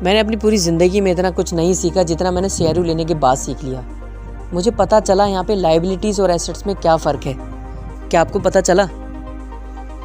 मैंने अपनी पूरी ज़िंदगी में इतना कुछ नहीं सीखा जितना मैंने सीआरयू लेने के बाद सीख लिया। मुझे पता चला यहाँ पे लायबिलिटीज़ और एसेट्स में क्या फ़र्क है। क्या आपको पता चला?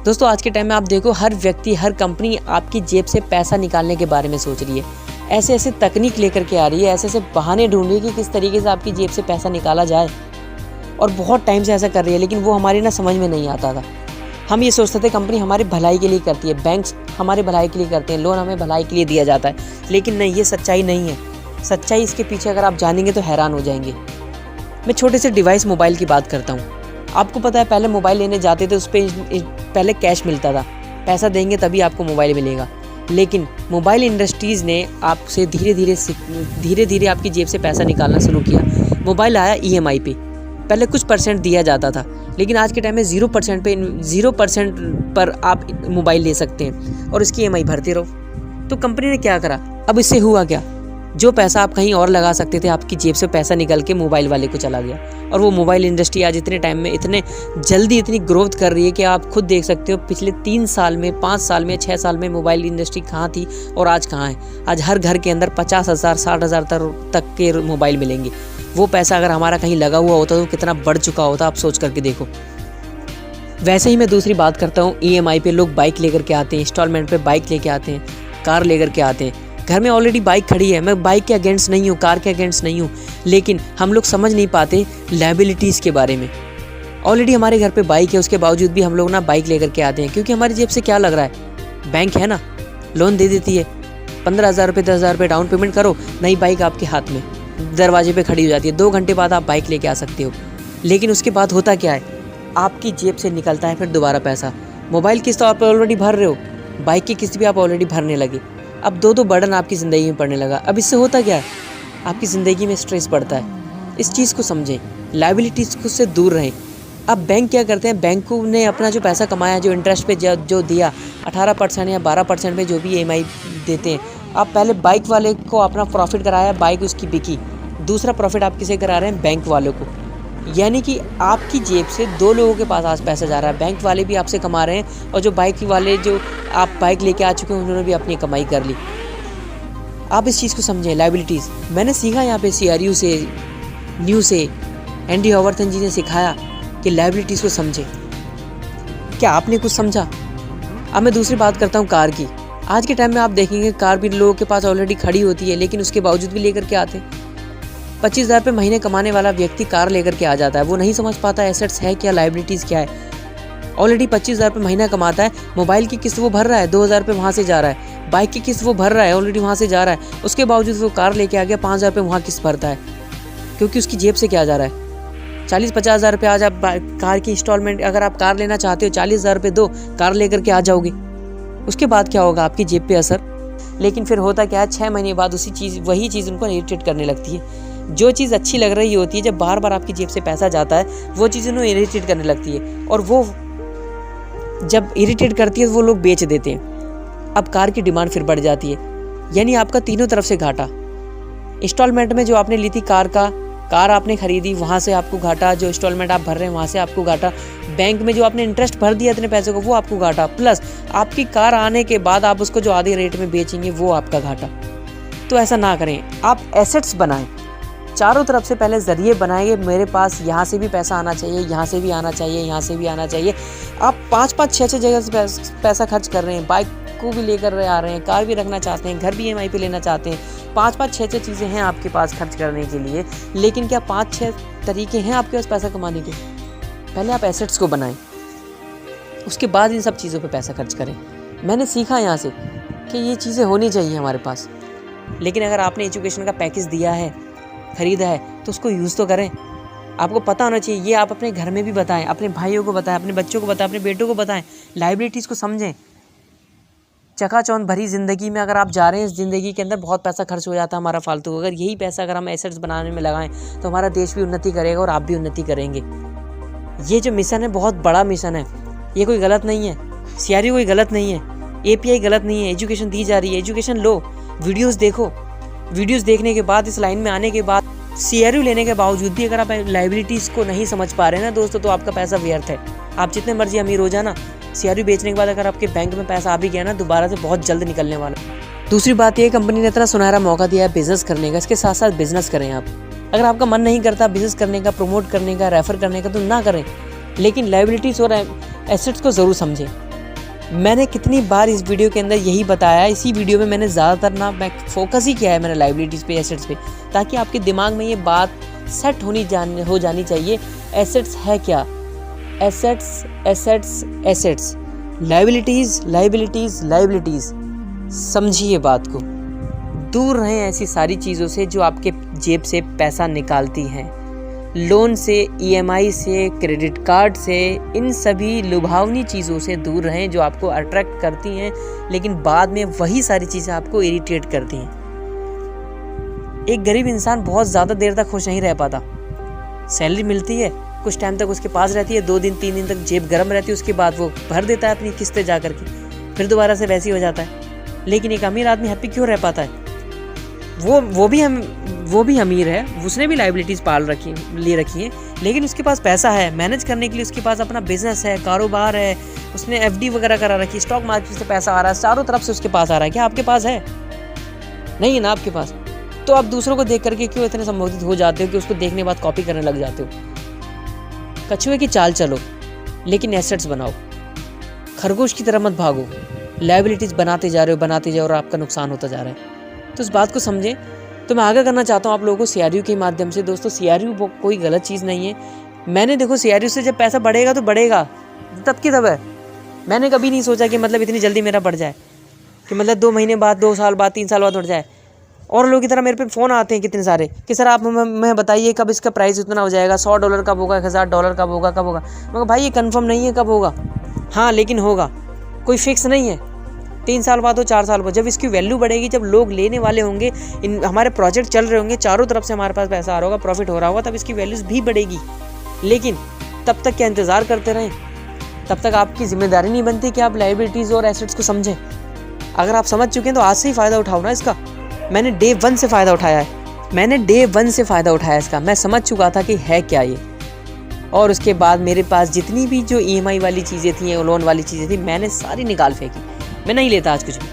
दोस्तों, आज के टाइम में आप देखो, हर व्यक्ति, हर कंपनी आपकी जेब से पैसा निकालने के बारे में सोच रही है। ऐसे ऐसे तकनीक लेकर के आ रही है, ऐसे ऐसे बहाने ढूंढ रही है कि किस तरीके से आपकी जेब से पैसा निकाला जाए, और बहुत टाइम से ऐसा कर रही है। लेकिन वो हमारी ना समझ में नहीं आता था। हम ये सोचते थे कंपनी हमारी भलाई के लिए करती है, बैंक्स हमारे भलाई के लिए करते हैं, लोन हमें भलाई के लिए दिया जाता है। लेकिन नहीं, ये सच्चाई नहीं है। सच्चाई इसके पीछे अगर आप जानेंगे तो हैरान हो जाएंगे। मैं छोटे से डिवाइस मोबाइल की बात करता हूँ। आपको पता है, पहले मोबाइल लेने जाते थे, उस पर पहले कैश मिलता था, पैसा देंगे तभी आपको मोबाइल मिलेगा। लेकिन मोबाइल इंडस्ट्रीज़ ने आपसे धीरे धीरे आपकी जेब से पैसा निकालना शुरू किया। मोबाइल आया EMI पे, पहले कुछ % दिया जाता था, लेकिन आज के टाइम में 0% पर आप मोबाइल ले सकते हैं और इसकी EMI भरते रहो। तो कंपनी ने क्या करा? अब इससे हुआ क्या? जो पैसा आप कहीं और लगा सकते थे, आपकी जेब से पैसा निकल के मोबाइल वाले को चला गया। और वो मोबाइल इंडस्ट्री आज इतने टाइम में इतने जल्दी इतनी ग्रोथ कर रही है कि आप खुद देख सकते हो पिछले 3 साल में, 5 साल में, 6 साल में मोबाइल इंडस्ट्री कहाँ थी और आज कहाँ है। आज हर घर के अंदर 50,000 60,000 तक के मोबाइल मिलेंगे। वो पैसा अगर हमारा कहीं लगा हुआ होता तो कितना बढ़ चुका होता, आप सोच करके देखो। वैसे ही मैं दूसरी बात करता हूँ, EMI पे लोग बाइक लेकर के आते हैं, इंस्टॉलमेंट पे बाइक लेके आते हैं, कार लेकर के आते हैं। घर में ऑलरेडी बाइक खड़ी है, मैं बाइक के अगेंस्ट नहीं हूँ, कार के अगेंस्ट नहीं हूँ, लेकिन हम लोग समझ नहीं पाते लायबिलिटीज़ के बारे में। ऑलरेडी हमारे घर पे बाइक है, उसके बावजूद भी हम लोग ना बाइक लेकर के आते हैं, क्योंकि हमारी जेब से क्या लग रहा है? बैंक है ना, लोन दे देती है, 15,000 रुपये 10,000 रुपये डाउन पेमेंट करो, नई बाइक आपके हाथ में दरवाजे पे खड़ी हो जाती है। 2 घंटे बाद आप बाइक लेके आ सकते हो। लेकिन उसके बाद होता क्या है? आपकी जेब से निकलता है फिर दोबारा पैसा। मोबाइल किस्त तो आप ऑलरेडी भर रहे हो, बाइक की किस्त भी आप ऑलरेडी भरने लगे। अब दो बर्डन आपकी ज़िंदगी में पड़ने लगा। अब इससे होता क्या है? आपकी ज़िंदगी में स्ट्रेस बढ़ता है। इस चीज़ को समझें, लायबिलिटीज़ को से दूर रहें। अब बैंक क्या करते हैं? बैंकों ने अपना जो पैसा कमाया, जो इंटरेस्ट पे जो दिया 18% या 12% पे जो भी EMI देते हैं, आप पहले बाइक वाले को अपना प्रॉफिट कराया, बाइक उसकी बिकी। दूसरा प्रॉफिट आप किसे करा रहे हैं? बैंक वालों को। यानी कि आपकी जेब से 2 लोगों के पास आज पैसा जा रहा है। बैंक वाले भी आपसे कमा रहे हैं, और जो बाइक वाले, जो आप बाइक लेके आ चुके हैं, उन्होंने भी अपनी कमाई कर ली। आप इस चीज़ को समझें, लायबिलिटीज़। मैंने सीखा यहाँ पे सीआरयू से, न्यू से, एंडी हॉवर्टन जी ने सिखाया कि लायबिलिटीज़ को समझें। क्या आपने कुछ समझा? अब मैं दूसरी बात करता हूँ कार की। आज के टाइम में आप देखेंगे कार भी लोगों के पास ऑलरेडी खड़ी होती है, लेकिन उसके बावजूद भी लेकर के आते हैं। 25,000 रुपये महीने कमाने वाला व्यक्ति कार लेकर के आ जाता है। वो नहीं समझ पाता एसेट्स है क्या, लायबिलिटीज़ क्या है। ऑलरेडी 25,000 रुपये महीना कमाता है, मोबाइल की किस्त वो भर रहा है, 2,000 रुपये वहाँ से जा रहा है, बाइक की किस्त वो भर रहा है, ऑलरेडी वहाँ से जा रहा है। उसके बावजूद वो कार लेके आ गया, 5,000 रुपये वहाँ किस्त भरता है, क्योंकि उसकी जेब से क्या जा रहा है? 40-50 हज़ार रुपये आज आप कार की इंस्टॉलमेंट, अगर आप कार लेना चाहते हो 40,000 रुपये दो, कार लेकर के आ जाओगे। उसके बाद क्या होगा? आपकी जेब पे असर। लेकिन फिर होता क्या है? 6 महीने बाद वही चीज़ उनको इरिटेट करने लगती है। जो चीज़ अच्छी लग रही होती है, जब बार बार आपकी जेब से पैसा जाता है, वो चीज़ उन्हें इरिटेट करने लगती है, और वो जब इरिटेट करती है तो वो लोग बेच देते हैं। अब कार की डिमांड फिर बढ़ जाती है, यानी आपका तीनों तरफ से घाटा। इंस्टॉलमेंट में जो आपने ली थी कार आपने खरीदी, वहाँ से आपको घाटा। जो इंस्टॉलमेंट आप भर रहे हैं वहाँ से आपको घाटा। बैंक में जो आपने इंटरेस्ट भर दिया इतने पैसे को, वो आपको घाटा। प्लस आपकी कार आने के बाद आप उसको जो आधे रेट में बेचेंगे, वो आपका घाटा। तो ऐसा ना करें, आप एसेट्स बनाएं। चारों तरफ से पहले ज़रिए बनाएंगे। मेरे पास यहाँ से भी पैसा आना चाहिए, यहाँ से भी आना चाहिए, यहाँ से भी आना चाहिए। आप 5-5, 6-6 जगह से पैसा खर्च कर रहे हैं। बाइक को भी लेकर आ रहे हैं, कार भी रखना चाहते हैं, घर भी EMI पे लेना चाहते हैं। 5-5, 6-6 चीज़ें हैं आपके पास खर्च करने के लिए। लेकिन क्या 5-6 तरीके हैं आपके पास पैसा कमाने के? पहले आप एसेट्स को बनाएं, उसके बाद इन सब चीज़ों पे पैसा खर्च करें। मैंने सीखा यहाँ से कि ये चीज़ें होनी चाहिए हमारे पास। लेकिन अगर आपने एजुकेशन का पैकेज दिया है, ख़रीदा है, तो उसको यूज़ तो करें। आपको पता होना चाहिए। ये आप अपने घर में भी बताएं, अपने भाइयों को बताएं, अपने बच्चों को बताएं, अपने बेटों को बताएं। लायबिलिटीज़ को समझें। चकाचौंध भरी ज़िंदगी में अगर आप जा रहे हैं, इस ज़िंदगी के अंदर बहुत पैसा खर्च हो जाता है हमारा फालतू। अगर यही पैसा अगर हम एसेट्स बनाने में लगाएं, तो हमारा देश भी उन्नति करेगा और आप भी उन्नति करेंगे। ये जो मिशन है, बहुत बड़ा मिशन है। ये कोई गलत नहीं है, सीआरयू कोई गलत नहीं है, API गलत नहीं है। एजुकेशन दी जा रही है, एजुकेशन लो, वीडियोज़ देखो। वीडियोस देखने के बाद, इस लाइन में आने के बाद, सीआरयू लेने के बावजूद भी अगर आप लायबिलिटीज़ को नहीं समझ पा रहे हैं ना दोस्तों, तो आपका पैसा व्यर्थ है। आप जितने मर्जी अमीर हो जाना, सीआरयू बेचने के बाद अगर आपके बैंक में पैसा आ भी गया ना, दोबारा से बहुत जल्द निकलने वाला है। दूसरी बात ये, कंपनी ने इतना सुनहरा मौका दिया है बिजनेस करने का, इसके साथ साथ बिजनेस करें आप। अगर आपका मन नहीं करता बिजनेस करने का, प्रमोट करने का, रेफर करने का, तो ना करें, लेकिन लायबिलिटीज़ और एसेट्स को ज़रूर समझें। मैंने कितनी बार इस वीडियो के अंदर यही बताया, इसी वीडियो में मैंने ज़्यादातर ना मैं फोकस ही किया है मैंने लायबिलिटीज़ पे, एसेट्स पे, ताकि आपके दिमाग में ये बात सेट हो जानी चाहिए। एसेट्स है क्या? Assets assets assets, liabilities liabilities liabilities. समझिए बात को, दूर रहें ऐसी सारी चीज़ों से जो आपके जेब से पैसा निकालती हैं, लोन से, EMI से, क्रेडिट कार्ड से, इन सभी लुभावनी चीज़ों से दूर रहें जो आपको अट्रैक्ट करती हैं, लेकिन बाद में वही सारी चीज़ें आपको इरिटेट करती हैं। एक गरीब इंसान बहुत ज़्यादा देर तक खुश नहीं रह पाता। सैलरी मिलती है, कुछ टाइम तक उसके पास रहती है, 2 दिन 3 दिन तक जेब गर्म रहती है, उसके बाद वो भर देता है अपनी किस्तें जा करके, फिर दोबारा से वैसे ही हो जाता है। लेकिन एक अमीर आदमी हैप्पी क्यों रह पाता है? वो भी अमीर है, उसने भी लायबिलिटीज़ ले रखी है, लेकिन उसके पास पैसा है मैनेज करने के लिए, उसके पास अपना बिजनेस है, कारोबार है, उसने FD वगैरह करा रखी है, स्टॉक मार्केट से पैसा आ रहा है, चारों तरफ से उसके पास आ रहा है। क्या आपके पास है? नहीं है ना आपके पास। तो आप दूसरों को देख करके क्यों इतने संबोधित हो जाते हो कि उसको देखने के बाद कॉपी करने लग जाते हो? कछुए की चाल चलो, लेकिन एसेट्स बनाओ, खरगोश की तरह मत भागो। लायबिलिटीज़ बनाते जा रहे हो और आपका नुकसान होता जा रहा है। तो इस बात को समझें। तो मैं आगे करना चाहता हूँ आप लोगों को CRU के माध्यम से। दोस्तों, CRU कोई गलत चीज़ नहीं है। मैंने देखो CRU से जब पैसा बढ़ेगा तो बढ़ेगा, तब की तब है। मैंने कभी नहीं सोचा कि मतलब इतनी जल्दी मेरा बढ़ जाए, कि मतलब 2 महीने बाद, 2 साल बाद, 3 साल बाद बढ़ जाए। और लोगों की तरह मेरे पे फ़ोन आते हैं कितने सारे कि सर आप मैं बताइए कब इसका प्राइस इतना हो जाएगा, $100 कब होगा, $1000 कब होगा, कब होगा। मगर भाई ये कंफर्म नहीं है कब होगा, हाँ लेकिन होगा, कोई फिक्स नहीं है। 3 साल बाद हो, 4 साल बाद, जब इसकी वैल्यू बढ़ेगी, जब लोग लेने वाले होंगे, हमारे प्रोजेक्ट चल रहे होंगे, चारों तरफ से हमारे पास पैसा आ रहा होगा, प्रॉफिट हो रहा होगा, तब इसकी वैल्यूज़ भी बढ़ेगी। लेकिन तब तक क्या इंतज़ार करते रहें? तब तक आपकी जिम्मेदारी नहीं बनती कि आप लायबिलिटीज़ और एसेट्स को समझें। अगर आप समझ चुके हैं तो आज से ही फ़ायदा उठाओ ना इसका। मैंने डे 1 से फ़ायदा उठाया है इसका। मैं समझ चुका था कि है क्या ये, और उसके बाद मेरे पास जितनी भी जो EMI वाली चीज़ें थी, लोन वाली चीज़ें थी, मैंने सारी निकाल फेंकी। मैं नहीं लेता आज कुछ भी,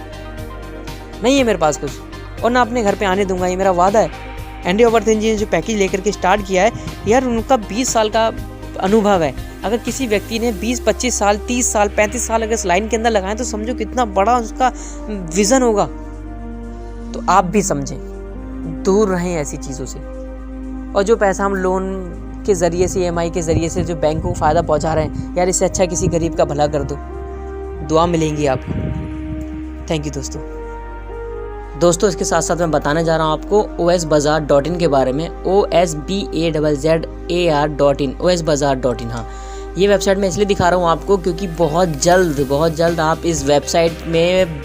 नहीं है मेरे पास कुछ, और ना अपने घर पे आने दूंगा, ये मेरा वादा है। एंडी ओवरथिंकिंग ने जो पैकेज लेकर के स्टार्ट किया है यार, उनका 20 साल का अनुभव है। अगर किसी व्यक्ति ने 20-25 साल, 30 साल, 35 साल अगर इस लाइन के अंदर लगाए तो समझो कितना बड़ा उसका विज़न होगा। तो आप भी समझें, दूर रहें ऐसी चीज़ों से। और जो पैसा हम लोन के ज़रिए से, EMI के ज़रिए से जो बैंक को फ़ायदा पहुंचा रहे हैं, यार इससे अच्छा किसी गरीब का भला कर दो, दुआ मिलेंगी आपको। थैंक यू दोस्तों, इसके साथ साथ मैं बताने जा रहा हूँ आपको osbazaar.in के बारे में। OSBAZZAR.in, osbazaar.in। हाँ, ये वेबसाइट मैं इसलिए दिखा रहा हूँ आपको क्योंकि बहुत जल्द आप इस वेबसाइट में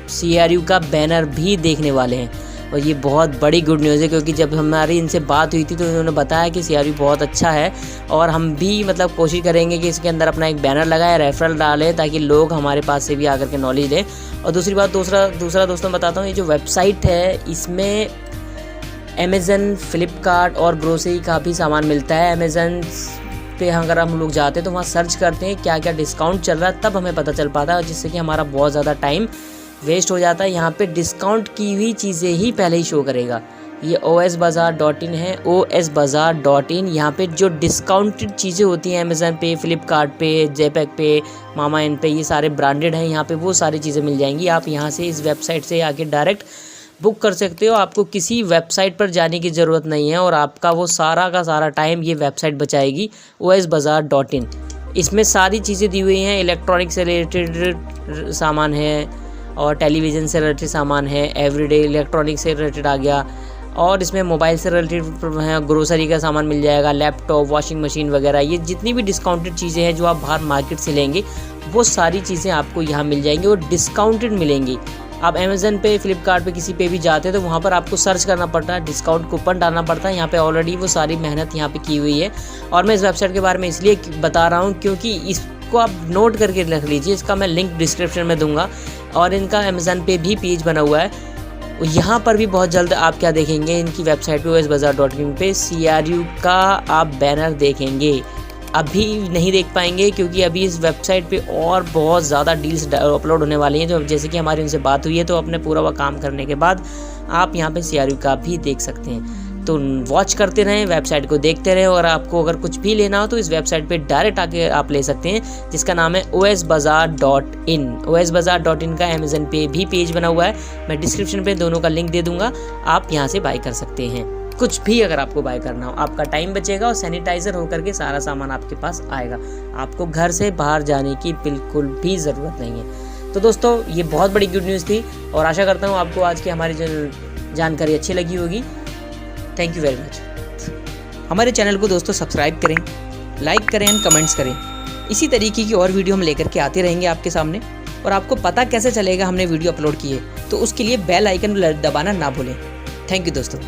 CRU का बैनर भी देखने वाले हैं। और ये बहुत बड़ी गुड न्यूज़ है, क्योंकि जब हमारी इनसे बात हुई थी तो उन्होंने बताया कि CRU बहुत अच्छा है, और हम भी मतलब कोशिश करेंगे कि इसके अंदर अपना एक बैनर लगाए, रेफरल डालें, ताकि लोग हमारे पास से भी आकर के नॉलेज लें। और दूसरी बात, दूसरा दोस्तों बताता हूँ, ये जो वेबसाइट है इसमें अमेज़न, फ्लिपकार्ट और ग्रोसरी का भी सामान मिलता है। अमेज़न पे अगर हम लोग जाते हैं तो वहाँ सर्च करते हैं क्या क्या डिस्काउंट चल रहा है, तब हमें पता चल पाता है, जिससे कि हमारा बहुत ज़्यादा टाइम वेस्ट हो जाता है। यहाँ पे डिस्काउंट की हुई चीज़ें ही पहले ही शो करेगा। ये osbazaar.in है, osbazaar.in। यहाँ पे जो डिस्काउंटेड चीज़ें होती हैं अमेज़न पे, फ्लिपकार्ट पे, जेपैक पे, मामा इन पे, ये सारे ब्रांडेड हैं, यहाँ पे वो सारी चीज़ें मिल जाएंगी। आप यहाँ से इस वेबसाइट से आके डायरेक्ट बुक कर सकते हो। आपको किसी वेबसाइट पर जाने की ज़रूरत नहीं है, और आपका वो सारा का सारा टाइम ये वेबसाइट बचाएगी, osbazaar.in। इसमें सारी चीज़ें दी हुई हैं, इलेक्ट्रॉनिक से रिलेटेड सामान है, और टेलीविज़न से रिलेटेड सामान है, एवरीडे इलेक्ट्रॉनिक से रिलेटेड आ गया, और इसमें मोबाइल से रिलेटेड है, ग्रोसरी का सामान मिल जाएगा, लैपटॉप, वॉशिंग मशीन वगैरह। ये जितनी भी डिस्काउंटेड चीज़ें हैं जो आप बाहर मार्केट से लेंगे, वो सारी चीज़ें आपको यहाँ मिल जाएंगी और डिस्काउंटेड मिलेंगी। आप अमेज़न पे, फ्लिपकार्ट पे किसी पे भी जाते हैं तो वहाँ पर आपको सर्च करना पड़ता है, डिस्काउंट कूपन डालना पड़ता है। यहाँ पे ऑलरेडी वो सारी मेहनत यहाँ पे की हुई है, और मैं इस वेबसाइट के बारे में इसलिए बता रहा हूँ क्योंकि इसको आप नोट करके रख लीजिए। इसका मैं लिंक डिस्क्रिप्शन में दूंगा, और इनका अमेज़न पे भी पेज बना हुआ है। यहाँ पर भी बहुत जल्द आप क्या देखेंगे, इनकी वेबसाइट पे osbazaar.in पे CRU का आप बैनर देखेंगे। अभी नहीं देख पाएंगे, क्योंकि अभी इस वेबसाइट पे और बहुत ज़्यादा डील्स अपलोड होने वाली हैं। जो जैसे कि हमारी उनसे बात हुई है, तो अपने पूरा काम करने के बाद आप यहाँ पे CRU का भी देख सकते हैं। तो वॉच करते रहें, वेबसाइट को देखते रहें, और आपको अगर कुछ भी लेना हो तो इस वेबसाइट पे डायरेक्ट आके आप ले सकते हैं, जिसका नाम है osbazaar.in। osbazaar.in का अमेज़न पे भी पेज बना हुआ है, मैं डिस्क्रिप्शन पे दोनों का लिंक दे दूंगा, आप यहाँ से बाय कर सकते हैं। कुछ भी अगर आपको बाय करना हो, आपका टाइम बचेगा और सैनिटाइज़र होकर के सारा सामान आपके पास आएगा। आपको घर से बाहर जाने की बिल्कुल भी ज़रूरत नहीं है। तो दोस्तों, ये बहुत बड़ी गुड न्यूज़ थी, और आशा करता हूँ आपको आज की हमारी जानकारी अच्छी लगी होगी। Thank you very much. हमारे चैनल को दोस्तों सब्सक्राइब करें, लाइक करें एंड कमेंट्स करें। इसी तरीके की और वीडियो हम लेकर के आते रहेंगे आपके सामने, और आपको पता कैसे चलेगा हमने वीडियो अपलोड किए, तो उसके लिए बेल आइकन दबाना ना भूलें। थैंक यू दोस्तों।